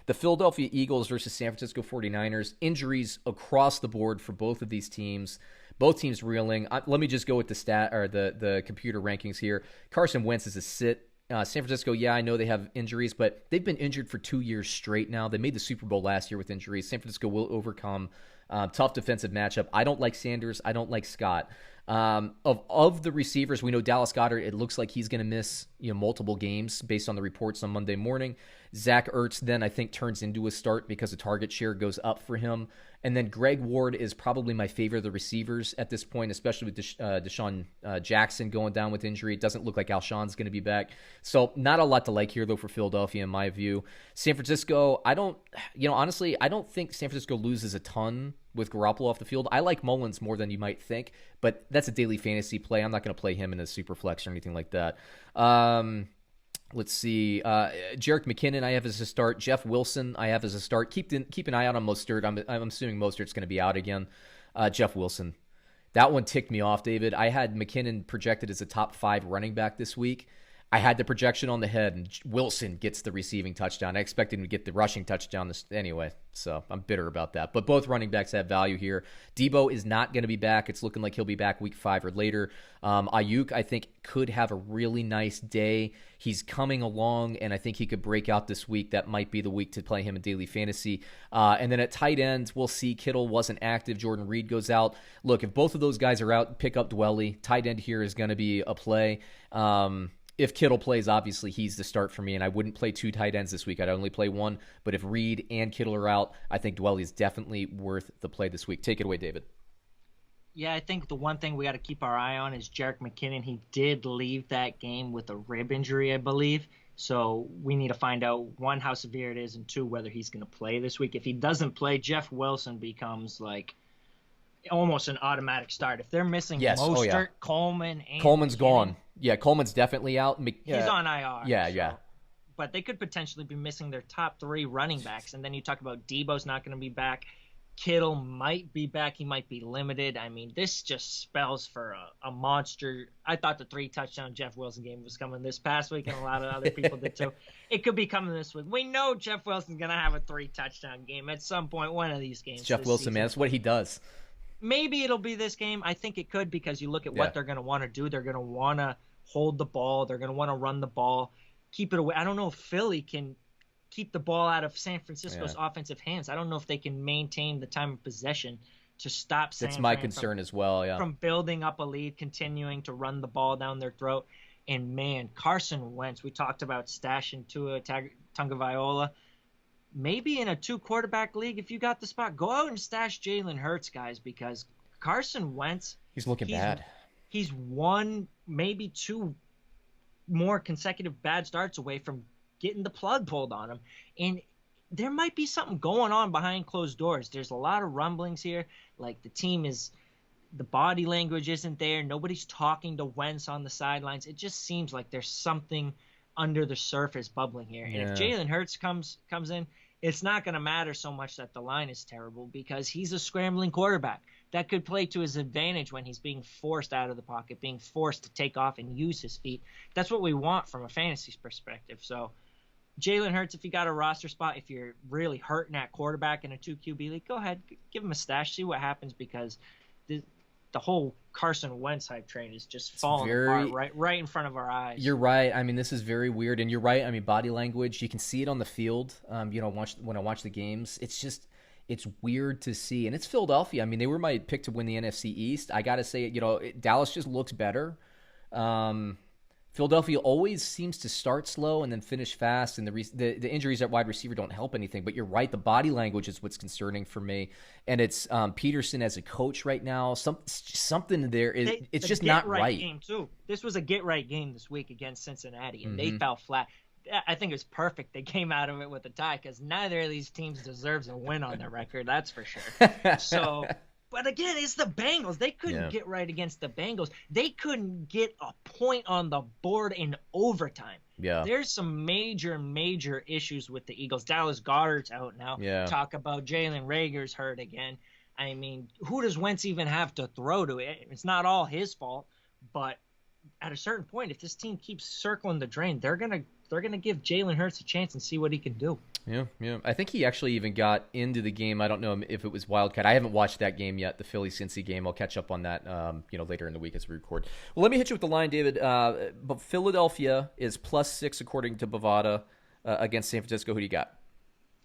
The Philadelphia Eagles versus San Francisco 49ers. Injuries across the board for both of these teams. Both teams reeling. Let me just go with the computer rankings here. Carson Wentz is a sit. San Francisco, yeah, I know they have injuries, but they've been injured for 2 years straight now. They made the Super Bowl last year with injuries. San Francisco will overcome. Tough defensive matchup. I don't like Sanders. I don't like Scott. Of the receivers, we know Dallas Goedert, it looks like he's going to miss multiple games based on the reports on Monday morning. Zach Ertz then I think turns into a start because the target share goes up for him. And then Greg Ward is probably my favorite of the receivers at this point, especially with Deshaun Jackson going down with injury. It doesn't look like Alshon's going to be back. So not a lot to like here, though, for Philadelphia, in my view. San Francisco, honestly, I don't think San Francisco loses a ton with Garoppolo off the field. I like Mullins more than you might think, but that's a daily fantasy play. I'm not going to play him in a super flex or anything like that. Let's see. Jerick McKinnon, I have as a start. Jeff Wilson, I have as a start. Keep an eye out on Mostert. I'm assuming Mostert's going to be out again. Jeff Wilson. That one ticked me off, David. I had McKinnon projected as a top 5 running back this week. I had the projection on the head, and Wilson gets the receiving touchdown. I expected him to get the rushing touchdown anyway, so I'm bitter about that. But both running backs have value here. Deebo is not going to be back. It's looking like he'll be back week 5 or later. Aiyuk, I think, could have a really nice day. He's coming along, and I think he could break out this week. That might be the week to play him in daily fantasy. And then at tight end, we'll see. Kittle wasn't active. Jordan Reed goes out. Look, if both of those guys are out, pick up Dwelly. Tight end here is going to be a play. If Kittle plays, obviously he's the start for me, and I wouldn't play 2 tight ends this week. I'd only play 1. But if Reed and Kittle are out, I think Dwelly is definitely worth the play this week. Take it away, David. Yeah, I think the one thing we got to keep our eye on is Jerick McKinnon. He did leave that game with a rib injury, I believe. So we need to find out, 1, how severe it is, and 2, whether he's going to play this week. If he doesn't play, Jeff Wilson becomes like almost an automatic start. If they're missing Mostert, Coleman, and Coleman's McKinnon, gone. Yeah, Coleman's definitely out. He's on IR. Yeah. But they could potentially be missing their top 3 running backs. And then you talk about Deebo's not going to be back. Kittle might be back. He might be limited. I mean, this just spells for a monster. I thought the 3-touchdown Jeff Wilson game was coming this past week, and a lot of other people did too. It could be coming this week. We know Jeff Wilson's going to have a 3-touchdown game at some point, one of these games. It's Jeff Wilson, man. That's what he does. Maybe it'll be this game. I think it could, because you look at what they're going to want to do. They're going to want to hold the ball. They're going to want to run the ball, keep it away. I don't know if Philly can keep the ball out of San Francisco's offensive hands. I don't know if they can maintain the time of possession to stop San That's my concern as well, yeah. From building up a lead, continuing to run the ball down their throat. And, man, Carson Wentz, we talked about stashing Tua Tagovailoa. Maybe in a 2-quarterback league, if you got the spot, go out and stash Jalen Hurts, guys, because Carson Wentz, he's looking bad. He's 1, maybe 2 more consecutive bad starts away from getting the plug pulled on him. And there might be something going on behind closed doors. There's a lot of rumblings here. Like, the body language isn't there. Nobody's talking to Wentz on the sidelines. It just seems like there's something under the surface bubbling here. And if Jalen Hurts comes in, it's not going to matter so much that the line is terrible, because he's a scrambling quarterback that could play to his advantage when he's being forced out of the pocket, being forced to take off and use his feet. That's what we want from a fantasy perspective. So Jalen Hurts, if you got a roster spot, if you're really hurting at quarterback in a 2 QB league, go ahead, give him a stash, see what happens, because the whole Carson Wentz hype train is just falling apart right in front of our eyes. You're right. I mean, this is very weird, and you're right. I mean, body language, you can see it on the field. When I watch the games, it's weird to see, and it's Philadelphia. I mean, they were my pick to win the NFC East. I got to say, Dallas just looks better. Philadelphia always seems to start slow and then finish fast, and the injuries at wide receiver don't help anything. But you're right, the body language is what's concerning for me, and it's Peterson as a coach right now. Something there is it's just not right. Game too. This was a get right game this week against Cincinnati, and they fell flat. I think it's perfect they came out of it with a tie, because neither of these teams deserves a win on their record. That's for sure. So. But again, it's the Bengals. They couldn't get right against the Bengals. They couldn't get a point on the board in overtime. Yeah. There's some major issues with the Eagles. Dallas Goedert's out now. Yeah. Talk about Jalen Reagor's hurt again. I mean, who does Wentz even have to throw to? It's not all his fault, but at a certain point, if this team keeps circling the drain, they're gonna give Jalen Hurts a chance and see what he can do. Yeah. I think he actually even got into the game. I don't know if it was Wildcat. I haven't watched that game yet, the Philly-Cincy game. I'll catch up on that, later in the week as we record. Well, let me hit you with the line, David. But Philadelphia is +6 according to Bovada against San Francisco. Who do you got?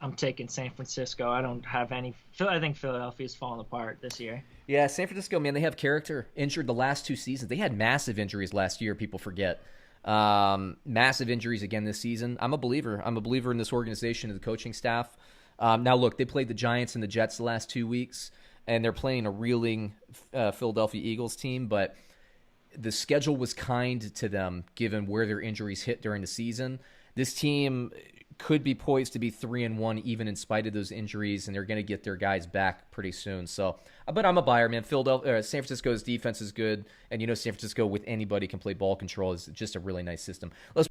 I'm taking San Francisco. I don't have any. I think Philadelphia's falling apart this year. Yeah, San Francisco, man, they have character. Injured the last 2 seasons. They had massive injuries last year. People forget. Massive injuries again this season. I'm a believer. I'm a believer in this organization and the coaching staff. Now, look, they played the Giants and the Jets the last 2 weeks, and they're playing a reeling Philadelphia Eagles team, but the schedule was kind to them given where their injuries hit during the season. This team could be poised to be 3-1 even in spite of those injuries, and they're going to get their guys back pretty soon. So, but I'm a buyer, man. San Francisco's defense is good, and San Francisco with anybody can play ball control is just a really nice system. Let's